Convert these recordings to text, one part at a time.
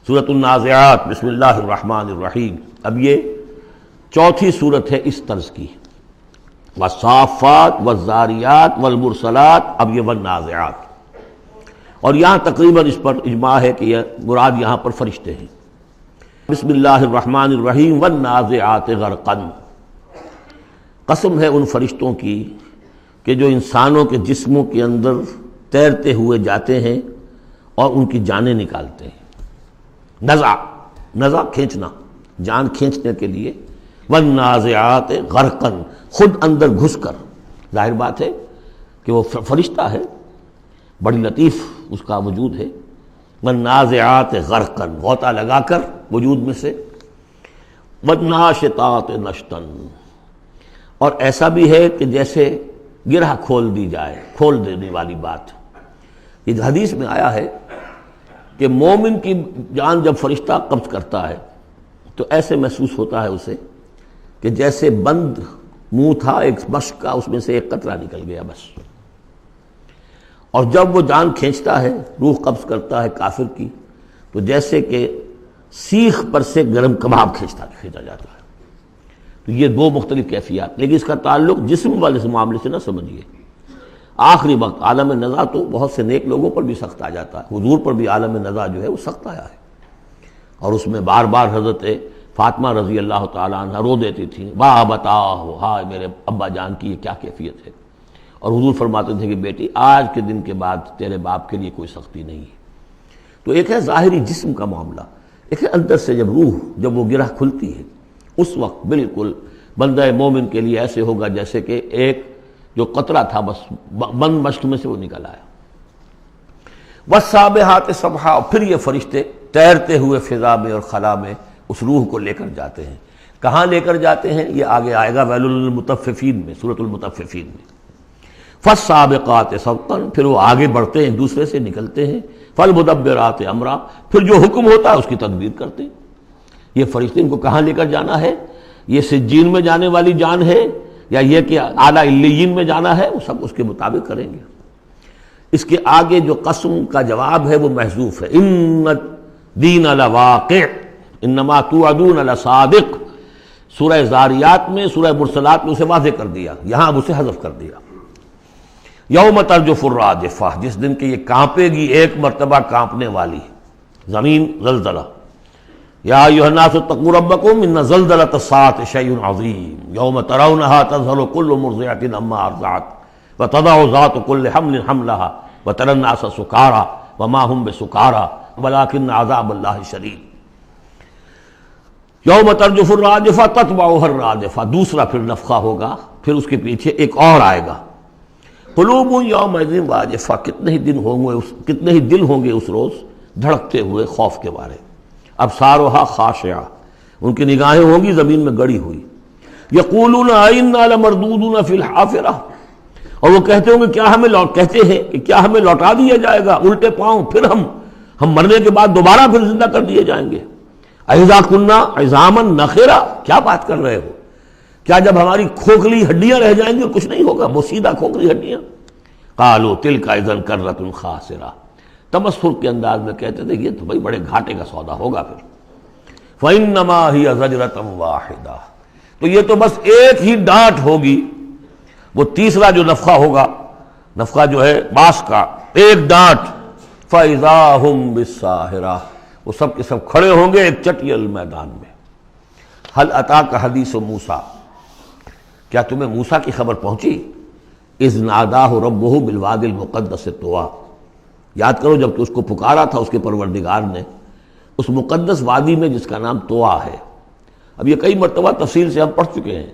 سورۃ النازعات، بسم اللہ الرحمن الرحیم۔ اب یہ چوتھی صورت ہے اس طرز کی، والصافات والزاریات والمرسلات، اب یہ والنازعات، اور یہاں تقریباً اس پر اجماع ہے کہ یہ مراد یہاں پر فرشتے ہیں۔ بسم اللہ الرحمن الرحیم، والنازعات غرقا، قسم ہے ان فرشتوں کی کہ جو انسانوں کے جسموں کے اندر تیرتے ہوئے جاتے ہیں اور ان کی جانیں نکالتے ہیں۔ نزع کھینچنا، جان کھینچنے کے لیے، والنازعات غرقا، خود اندر گھس کر، ظاہر بات ہے کہ وہ فرشتہ ہے، بڑی لطیف اس کا وجود ہے۔ والنازعات غرقا، غوطہ لگا کر وجود میں سے۔ والناشطات نشطا، اور ایسا بھی ہے کہ جیسے گرہ کھول دی جائے، کھول دینے والی بات۔ یہ حدیث میں آیا ہے کہ مومن کی جان جب فرشتہ قبض کرتا ہے تو ایسے محسوس ہوتا ہے اسے کہ جیسے بند منہ تھا ایک مشک کا، اس میں سے ایک قطرہ نکل گیا بس۔ اور جب وہ جان کھینچتا ہے، روح قبض کرتا ہے کافر کی، تو جیسے کہ سیخ پر سے گرم کباب کھینچا جاتا ہے۔ تو یہ دو مختلف کیفیات، لیکن اس کا تعلق جسم والے سے معاملے سے نہ سمجھیے۔ آخری وقت عالم نزع تو بہت سے نیک لوگوں پر بھی سخت آ جاتا ہے، حضور پر بھی عالم نزع جو ہے وہ سخت آیا ہے، اور اس میں بار بار حضرت فاطمہ رضی اللہ تعالیٰ عنہ رو دیتی تھیں، واہ بتاؤ، ہائے میرے ابا جان کی یہ کیا کیفیت ہے، اور حضور فرماتے تھے کہ بیٹی آج کے دن کے بعد تیرے باپ کے لیے کوئی سختی نہیں ہے۔ تو ایک ہے ظاہری جسم کا معاملہ، ایک ہے اندر سے جب روح، جب وہ گرہ کھلتی ہے، اس وقت بالکل بندہ مومن کے لیے ایسے ہوگا جیسے کہ ایک جو قطرہ تھا بس بند مشک میں سے وہ نکل آیا۔ والسابحات سبحا، پھر یہ فرشتے تیرتے ہوئے فضا میں اور خلا میں اس روح کو لے کر جاتے ہیں۔ کہاں لے کر جاتے ہیں یہ آگے آئے گا ویل للمطففین میں، سورۃ المطففین میں۔ فالسابقات سبقا، پھر وہ آگے بڑھتے ہیں، دوسرے سے نکلتے ہیں۔ فالمدبرات امرا، پھر جو حکم ہوتا ہے اس کی تدبیر کرتے ہیں۔ یہ فرشتے ان کو کہاں لے کر جانا ہے؟ یہ سجین میں جانے والی جان ہے یا یہ کہ اعلیٰ علیین میں جانا ہے، وہ سب اس کے مطابق کریں گے۔ اس کے آگے جو قسم کا جواب ہے وہ محذوف ہے، ان الدین لواقع انما توعدون لصادق۔ سورہ زاریات میں، سورہ مرسلات میں اسے واضح کر دیا، یہاں اب اسے حذف کر دیا۔ یوم ترجف الراجفہ، جس دن کہ یہ کانپے گی ایک مرتبہ کانپنے والی زمین، زلزلہ۔ یا ایھا الناس اتقوا ربکم ان زلزلۃ الساعۃ شیء عظیم یوم ترونھا تذہل کل مرضعۃ عما ارضعت وتضع ذات کل حمل حملها وتری الناس سکارى وما هم بسکارى ولکن عذاب اللہ شدید۔ یوم ترجف الراجفہ تتبعها الراجفہ، دوسرا پھر نفخہ ہوگا، پھر اس کے پیچھے ایک اور آئے گا۔ قلوب یومئذ واجفہ، کتنے ہی دل ہوں گے اس روز دھڑکتے ہوئے خوف کے مارے۔ ابصارها خاشعہ، ان کی نگاہیں ہوں گی زمین میں گڑی ہوئی۔ یقولون ائنا لمردودون فی الحافرہ، اور وہ کہتے ہوں گے کیا ہمیں لوٹا دیا جائے گا الٹے پاؤں، پھر ہم مرنے کے بعد دوبارہ پھر زندہ کر دیے جائیں گے۔ اذا کنا عظاما نخرہ، کیا بات کر رہے ہو؟ کیا جب ہماری کھوکھلی ہڈیاں رہ جائیں گی اور کچھ نہیں ہوگا، وہ سیدھا کھوکھلی ہڈیاں؟ قالوا تلک اذا کرۃ خاسرہ، تمسخر کے انداز میں کہتے تھے یہ تو بھائی بڑے گھاٹے کا سودا ہوگا پھر۔ فإنما هي زجرۃ واحدہ، تو یہ تو بس ایک ہی ڈانٹ ہوگی، وہ تیسرا جو نفخہ ہوگا، نفخہ جو ہے باس کا، ایک ڈانٹ۔ فإذا هم بالساہرہ، وہ سب کے سب کھڑے ہوں گے ایک چٹیل میدان میں۔ هل اتاک حدیث موسیٰ، کیا تمہیں موسیٰ کی خبر پہنچی؟ اذ ناداہ ربہ بالوادی المقدس طویٰ، یاد کرو جب کہ اس کو پکارا تھا اس کے پروردگار نے اس مقدس وادی میں جس کا نام طویٰ ہے۔ اب یہ کئی مرتبہ تفصیل سے ہم پڑھ چکے ہیں،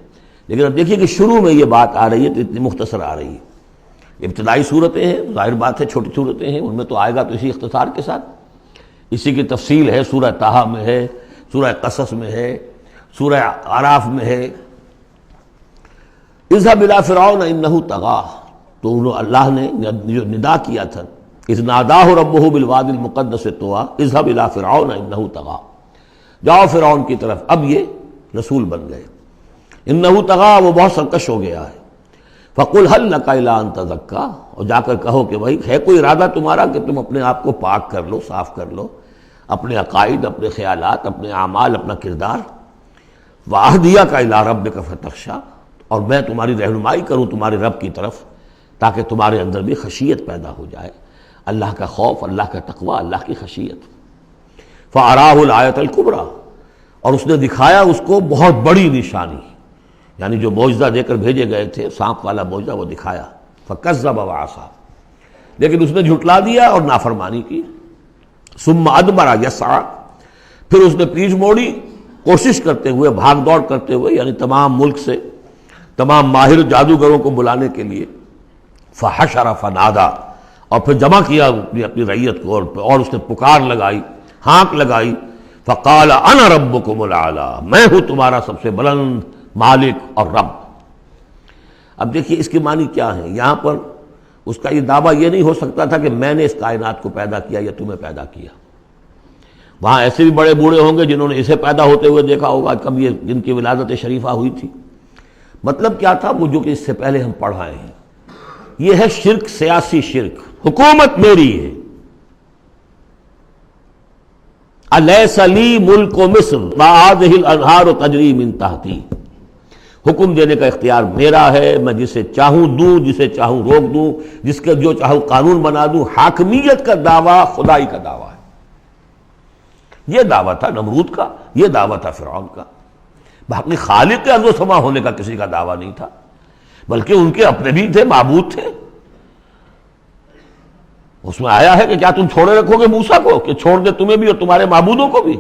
لیکن اب دیکھیے کہ شروع میں یہ بات آ رہی ہے تو اتنی مختصر آ رہی ہے۔ ابتدائی صورتیں ہیں، ظاہر بات ہے چھوٹی صورتیں ہیں، ان میں تو آئے گا تو اسی اختصار کے ساتھ، اسی کی تفصیل ہے، سورہ طٰہٰ میں ہے، سورہ قصص میں ہے، سورہ اعراف میں ہے۔ اذهب الى فرعون انه طغى، تو اللہ نے جو ندا کیا تھا، اذ ناداہ ربہ بالوادی المقدس طویٰ اذهب الى فرعون انه طغى، جاؤ فرعون کی طرف، اب یہ رسول بن گئے۔ انه طغى، وہ بہت سرکش ہو گیا ہے۔ فقل هل لك الى ان تزكى، اور جا کر کہو کہ بھائی ہے کوئی ارادہ تمہارا کہ تم اپنے آپ کو پاک کر لو، صاف کر لو، اپنے عقائد، اپنے خیالات، اپنے اعمال، اپنا کردار. وَأَهْدِيَكَ إِلَىٰ رَبِّكَ فَتَخْشَىٰ، اور میں تمہاری رہنمائی کروں تمہارے رب کی طرف تاکہ تمہارے اندر بھی خشیت پیدا ہو جائے، اللہ کا خوف، اللہ کا تقوی، اللہ کی خشیت. فَأَرَاهُ الْآيَةَ الْكُبْرىٰ، اور اس نے دکھایا اس کو بہت بڑی نشانی، یعنی جو معجزہ دے کر بھیجے گئے تھے، سانپ والا معجزہ وہ دکھایا. فَكَذَّبَ وَعَصَىٰ، لیکن اس نے جھٹلا دیا اور نافرمانی کی. ثُمَّ أَدْبَرَ يَسْعَىٰ، پھر اس نے پیٹھ موڑی کوشش کرتے ہوئے، بھاگ دوڑ کرتے ہوئے، یعنی تمام ملک سے تمام ماہر جادوگروں کو بلانے کے لیے. فحشر فنادا، اور پھر جمع کیا اپنی رعیت کو، اور اس نے پکار لگائی، ہانک لگائی. فقال انا ربکم الاعلی، میں ہوں تمہارا سب سے بلند مالک اور رب. اب دیکھیے اس کے معنی کیا ہے. یہاں پر اس کا یہ دعویٰ یہ نہیں ہو سکتا تھا کہ میں نے اس کائنات کو پیدا کیا یا تمہیں پیدا کیا. وہاں ایسے بھی بڑے بوڑھے ہوں گے جنہوں نے اسے پیدا ہوتے ہوئے دیکھا ہوگا، کب یہ جن کی ولادت شریفہ ہوئی تھی. مطلب کیا تھا وہ جو کہ اس سے پہلے ہم پڑھ آئے ہیں. یہ ہے شرک، سیاسی شرک. حکومت میری ہے. الیس لی ملک مصر وہذہ الانہار تجری من تحتی، حکم دینے کا اختیار میرا ہے، میں جسے چاہوں دوں، جسے چاہوں روک دوں، جس کا جو چاہوں قانون بنا دوں. حاکمیت کا دعویٰ خدائی کا دعویٰ ہے. یہ دعویٰ تھا نمرود کا، یہ دعویٰ تھا فرعون کا. باقی خالق کے ارض و سما ہونے کا کسی کا دعویٰ نہیں تھا، بلکہ ان کے اپنے بھی تھے، معبود تھے. اس میں آیا ہے کہ کیا تم چھوڑے رکھو گے موسیٰ کو کہ چھوڑ دے تمہیں بھی اور تمہارے معبودوں کو بھی.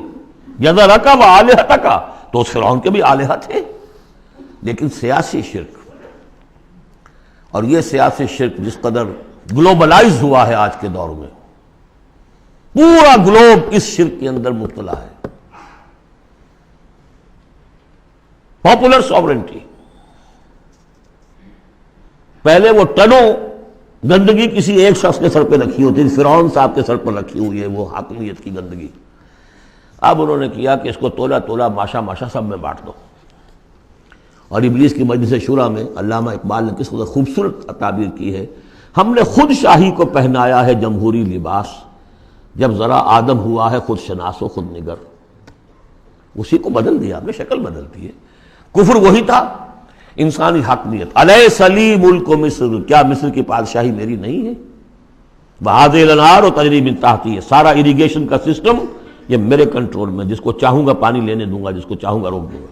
یذرک و آلہتک، تو اس فرعون کے بھی آلہہ تھے. لیکن سیاسی شرک، اور یہ سیاسی شرک جس قدر گلوبلائز ہوا ہے آج کے دور میں، پورا گلوب اس شرک کے اندر مبتلا ہے. پاپولر سوورنٹی، پہلے وہ ٹنوں گندگی کسی ایک شخص کے سر پہ رکھی ہوتی تھی، فرعون صاحب کے سر پر رکھی ہوئی ہے وہ حاکمیت کی گندگی. اب انہوں نے کیا کہ اس کو تولا تولا ماشا ماشا سب میں بانٹ دو. اور ابلیس کی مجلس شورا میں علامہ اقبال نے کس قدر خوبصورت تعبیر کی ہے. ہم نے خود شاہی کو پہنایا ہے جمہوری لباس، جب ذرا آدم ہوا ہے خود شناس و خود نگر. اسی کو بدل دیا، ہم نے شکل بدلتی ہے. کفر وہی تھا، انسانی حاکمیت. الیس لی ملک مصر، کیا مصر کی بادشاہی میری نہیں ہے؟ وہذہ الانہار تجری من تحتی، سارا اریگیشن کا سسٹم یہ میرے کنٹرول میں، جس کو چاہوں گا پانی لینے دوں گا، جس کو چاہوں گا روک دوں گا.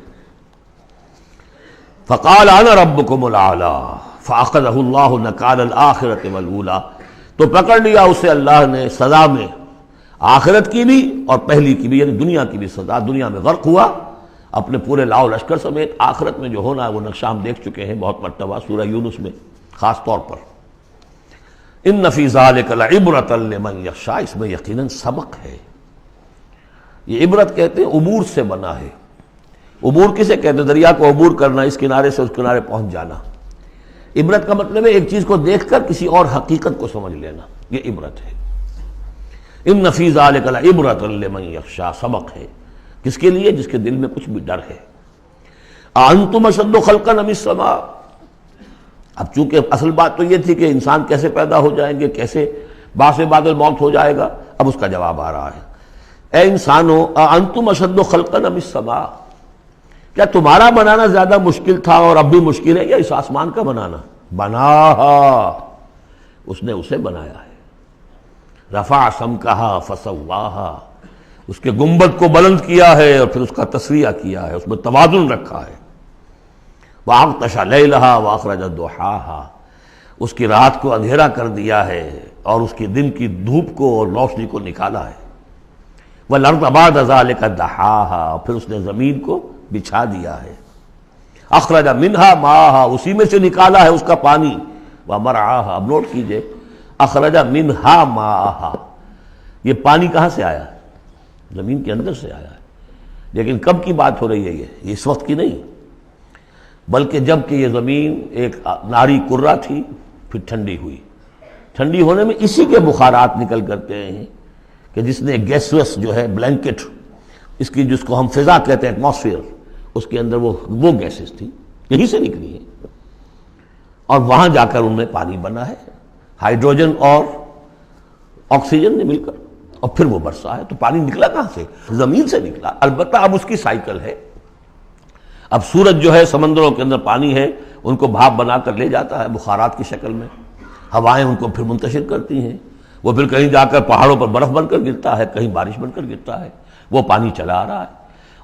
فقال انا ربکم الاعلی فاخذہ اللہ نکال الآخرۃ والاولی، تو پکڑ لیا اسے اللہ نے سزا میں، آخرت کی بھی اور پہلی کی بھی، یعنی دنیا کی بھی سزا. دنیا میں غرق ہوا اپنے پورے لاؤ لشکر سمیت. آخرت میں جو ہونا ہے وہ نقشہ ہم دیکھ چکے ہیں بہت مرتبہ سورہ یونس میں خاص طور پر. ان فی ذلک لعبرۃ لمن یخشی، اس میں یقیناً سبق ہے. یہ عبرت کہتے ہیں عبور سے بنا ہے. عبور کسے کہتے ہیں؟ دریا کو عبور کرنا، اس کنارے سے اس کنارے پہنچ جانا. عبرت کا مطلب ہے ایک چیز کو دیکھ کر کسی اور حقیقت کو سمجھ لینا، یہ عبرت ہے. ان فی ذلک لعبرۃ لمن یخشی، سبق ہے کس کے لیے؟ جس کے دل میں کچھ بھی ڈر ہے. انتم اشد خلقا ام السماء، اب چونکہ اصل بات تو یہ تھی کہ انسان کیسے پیدا ہو جائیں گے، کیسے باعث بعد الموت ہو جائے گا. اب اس کا جواب آ رہا ہے، اے انسانو انتم اشد خلقا ام السماء، کیا تمہارا بنانا زیادہ مشکل تھا اور اب بھی مشکل ہے یا اس آسمان کا بنانا؟ بناہا، اس نے اسے بنایا ہے. رفع سمکہا فسواہا، اس کے گنبد کو بلند کیا ہے اور پھر اس کا تسویہ کیا ہے، اس میں توازن رکھا ہے. وَأَغْطَشَ لَيْلَهَا وَأَخْرَجَ ضُحَاهَا، اس کی رات کو اندھیرا کر دیا ہے اور اس کی دن کی دھوپ کو اور روشنی کو نکالا ہے. وَالْأَرْضَ بَعْدَ ذَلِكَ دَحَاهَا، پھر اس نے زمین کو بچھا دیا ہے. اخرج منہا ماہا، اسی میں سے نکالا ہے اس کا پانی. ومرعاہا، اب نوٹ کیجئے، اخرج منہا ماہا، یہ پانی کہاں سے آیا ہے؟ زمین کے اندر سے آیا ہے. لیکن کب کی بات ہو رہی ہے؟ یہ اس وقت کی نہیں، بلکہ جب کہ یہ زمین ایک ناری کرہ تھی، پھر ٹھنڈی ہوئی. ٹھنڈی ہونے میں اسی کے بخارات نکل کرتے ہیں کہ جس نے گیسوس جو ہے بلینکٹ، اس کی جس کو ہم فضا کہتے ہیں ایٹماسفیئر، اس کے اندر وہ گیسز تھی، یہیں سے نکلی ہیں اور وہاں جا کر ان میں پانی بنا ہے، ہائیڈروجن اور آکسیجن نے مل کر. اور پھر وہ برسا ہے۔ تو پانی نکلا کہاں سے؟ زمین سے نکلا۔ البتہ اب اس کی سائیکل ہے، اب سورج جو ہے سمندروں کے اندر پانی ہے ان کو بھاپ بنا کر لے جاتا ہے بخارات کی شکل میں، ہوائیں ان کو پھر منتشر کرتی ہیں، وہ پھر کہیں جا کر پہاڑوں پر برف بن کر گرتا ہے، کہیں بارش بن کر گرتا ہے، وہ پانی چلا آ رہا ہے۔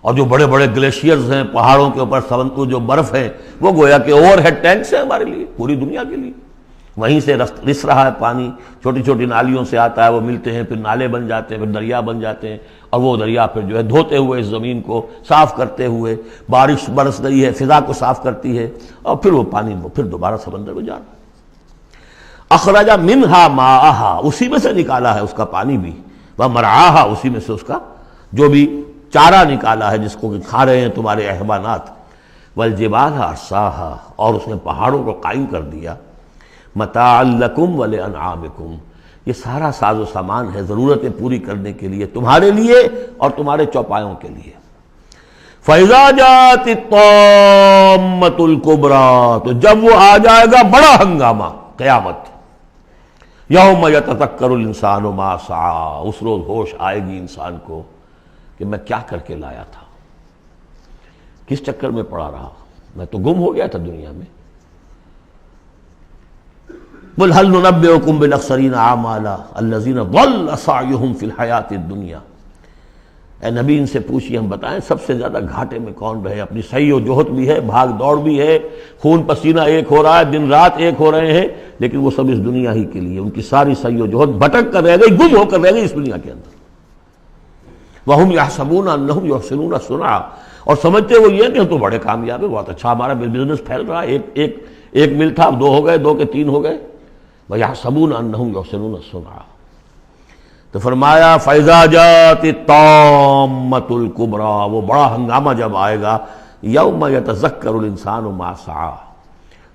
اور جو بڑے بڑے گلیشیئرز ہیں پہاڑوں کے اوپر سمندر جو برف ہے وہ گویا کہ اوور ہیڈ ٹینکس ہیں ہمارے لیے، پوری دنیا کے لیے، وہیں سے رس رہا ہے پانی، چھوٹی چھوٹی نالیوں سے آتا ہے، وہ ملتے ہیں، پھر نالے بن جاتے ہیں، پھر دریا بن جاتے ہیں، اور وہ دریا پھر جو ہے دھوتے ہوئے اس زمین کو صاف کرتے ہوئے، بارش برس رہی ہے فضا کو صاف کرتی ہے، اور پھر وہ پانی پھر دوبارہ سمندر میں جا رہا ہے۔ اخرج منہا ماءہا، اسی میں سے نکالا ہے اس کا پانی بھی، ومرعاہا، اسی میں سے اس کا جو بھی چارہ نکالا ہے جس کو کہ کھا رہے ہیں تمہارے حیوانات، والجبال ارساہا، اور اس نے پہاڑوں کو قائم کر دیا، متاعا لکم ولانعامکم، یہ سارا ساز و سامان ہے ضرورتیں پوری کرنے کے لیے تمہارے لیے اور تمہارے چوپایوں کے لیے۔ فَإِذَا جَاءَتِ الطَّامَّةُ الْكُبْرَىٰ، تو جب وہ آ جائے گا بڑا ہنگامہ، قیامت، یوم یتذکر الانسان ما سعی، اس روز ہوش آئے گی انسان کو کہ میں کیا کر کے لایا تھا، کس چکر میں پڑا رہا، میں تو گم ہو گیا تھا دنیا میں۔ قل هل ننبئكم بالاخسرین اعمالا الذین ضل سعیهم فی الحیاۃ الدنیا، اے نبی ان سے پوچھیے، ہم بتائیں سب سے زیادہ گھاٹے میں کون رہے، اپنی سعی و جہد بھی ہے، بھاگ دوڑ بھی ہے، خون پسینہ ایک ہو رہا ہے، دن رات ایک ہو رہے ہیں، لیکن وہ سب اس دنیا ہی کے لیے، ان کی ساری سعی و جہد بھٹک کر رہ گئی، گم ہو کر رہ گئی اس دنیا کے اندر۔ وَهُمْ يَحْسَبُونَ أَنَّهُمْ يُحْسِنُونَ صُنْعًا، اور سمجھتے وہ یہ کہ ہم تو بڑے کامیاب ہیں، بہت اچھا ہمارا بزنس پھیل رہا ہے، ایک مل تھا اب دو ہو گئے، دو کے تین ہو گئے، وَيَحْسَبُونَ أَنَّهُمْ يُحْسِنُونَ صُنْعًا۔ تو فرمایا فَإِذَا جَاءَتِ الطَّامَّةُ الْكُبْرَىٰ، وہ بڑا ہنگامہ جب آئے گا، یوم یتذکر الانسان ما سعی،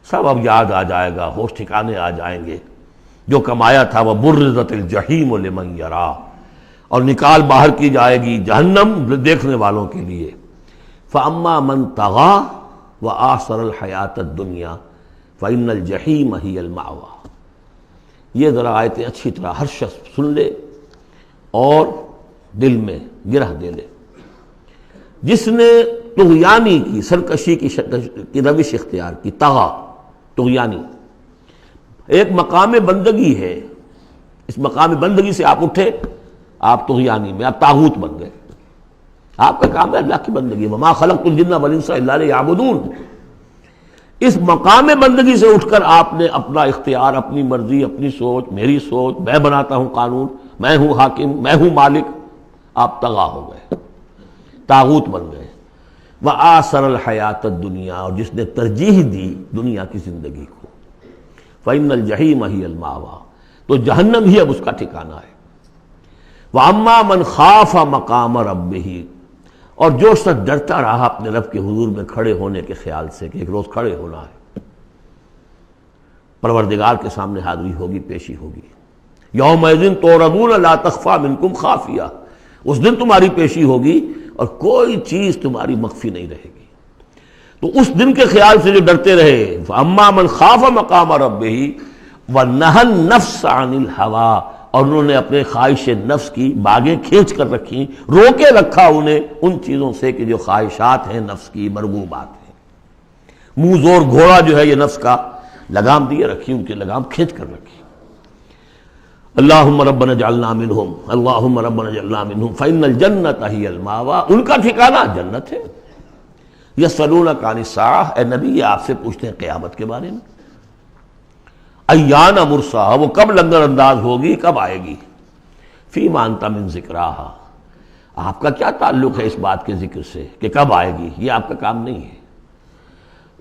سب اب یاد آ جائے گا، ہوش ٹھکانے آ جائیں گے، جو کمایا تھا، وَبُرِّزَتِ الْجَحِیمُ لِمَن یَرَىٰ، اور نکال باہر کی جائے گی جہنم دیکھنے والوں کے لیے۔ فَأَمَّا مَن طَغَىٰ وَآثَرَ الْحَیَاةَ الدُّنْیَا فَإِنَّ الْجَحِیمَ هِیَ الْمَأْوَىٰ۔ یہ ذرا آیتیں اچھی طرح ہر شخص سن لے اور دل میں گرہ دے لے۔ جس نے طغیانی کی، سرکشی کی روش اختیار کی، طغا، طغیانی، ایک مقام بندگی ہے، اس مقام بندگی سے آپ اٹھے، آپ طغیانی میں، آپ طاغوت بن گئے، آپ کا کام ہے اللہ کی بندگی، وما خلقت الجن والانس الا لیعبدون۔ اس مقام بندگی سے اٹھ کر آپ نے اپنا اختیار، اپنی مرضی، اپنی سوچ، میری سوچ، میں بناتا ہوں قانون، میں ہوں حاکم، میں ہوں مالک، آپ طغا ہو گئے، طاغوت بن گئے۔ وآثر الحیات الدنیا، اور جس نے ترجیح دی دنیا کی زندگی کو، فإن الجحیم ہی المأویٰ، تو جہنم ہی اب اس کا ٹھکانہ ہے۔ وَأَمَّا مَنْ خَافَ مَقَامَ رَبِّهِ، اور جو شخص ڈرتا رہا اپنے رب کے حضور میں کھڑے ہونے کے خیال سے کہ ایک روز کھڑے ہونا ہے، پروردگار کے سامنے حاضری ہوگی، پیشی ہوگی۔ یومئذ تعرضون لا تخفی منکم خافیہ، اس دن تمہاری پیشی ہوگی اور کوئی چیز تمہاری مخفی نہیں رہے گی۔ تو اس دن کے خیال سے جو ڈرتے رہے، فاما من خاف مقام ربہ ونہى النفس عن الہویٰ، اور انہوں نے اپنے خواہش نفس کی باغیں کھینچ کر رکھی، روکے رکھا انہیں ان چیزوں سے کہ جو خواہشات ہیں نفس کی، مرغوبات ہیں۔ منہ زور گھوڑا جو ہے یہ نفس کا، لگام دیے رکھی، ان کی لگام کھینچ کر رکھی۔ اللہم ربنا اجعلنا منہم، اللہم ربنا اجعلنا منہم فإن الجنۃ ہی المأویٰ، ان کا ٹھکانہ جنت ہے۔ یسألونک عن الساعہ، اے نبی یہ آپ سے پوچھتے ہیں قیامت کے بارے میں، ایان مرساہا، وہ کب لنگر انداز ہوگی، کب آئے گی، فیما انت من ذکراہا، آپ کا کیا تعلق ہے اس بات کے ذکر سے کہ کب آئے گی، یہ آپ کا کام نہیں ہے۔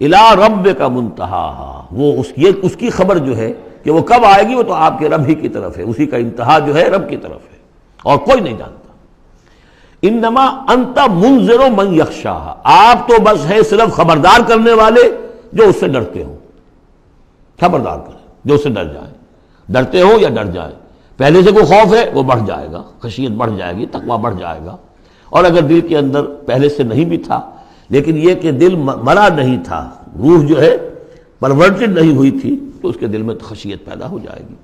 الی ربک منتہاہا، وہ اس کی خبر جو ہے کہ وہ کب آئے گی، وہ تو آپ کے رب ہی کی طرف ہے، اسی کا انتہا جو ہے رب کی طرف ہے، اور کوئی نہیں جانتا۔ انما انت منذر من یخشاہا، آپ تو بس ہے صرف خبردار کرنے والے جو اس سے ڈرتے ہوں، خبردار کریں جو اس سے ڈر جائیں، ڈرتے ہوں یا ڈر جائیں۔ پہلے سے کوئی خوف ہے وہ بڑھ جائے گا، خشیت بڑھ جائے گی، تقویٰ بڑھ جائے گا، اور اگر دل کے اندر پہلے سے نہیں بھی تھا لیکن یہ کہ دل مرا نہیں تھا، روح جو ہے پرورٹڈ نہیں ہوئی تھی، تو اس کے دل میں خشیت پیدا ہو جائے گی۔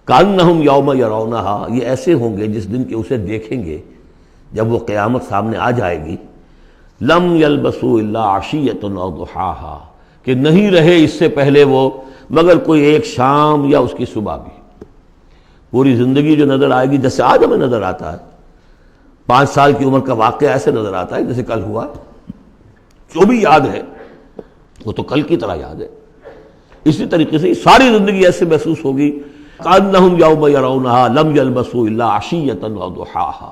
کأنہم یوم یرونہا، یہ ایسے ہوں گے جس دن کہ اسے دیکھیں گے جب وہ قیامت سامنے آ جائے گی، لم یلبسوا الا عشیۃ او ضحاہا، کہ نہیں رہے اس سے پہلے وہ مگر کوئی ایک شام یا اس کی صبح بھی۔ پوری زندگی جو نظر آئے گی جیسے آج ہمیں نظر آتا ہے، 5 سال کی عمر کا واقعہ ایسے نظر آتا ہے جیسے کل ہوا، جو بھی یاد ہے وہ تو کل کی طرح یاد ہے۔ اسی طریقے سے ساری زندگی ایسے محسوس ہوگی، کأنہم یوم یرونہا لم یلبسوا الا عشیۃ او ضحاہا۔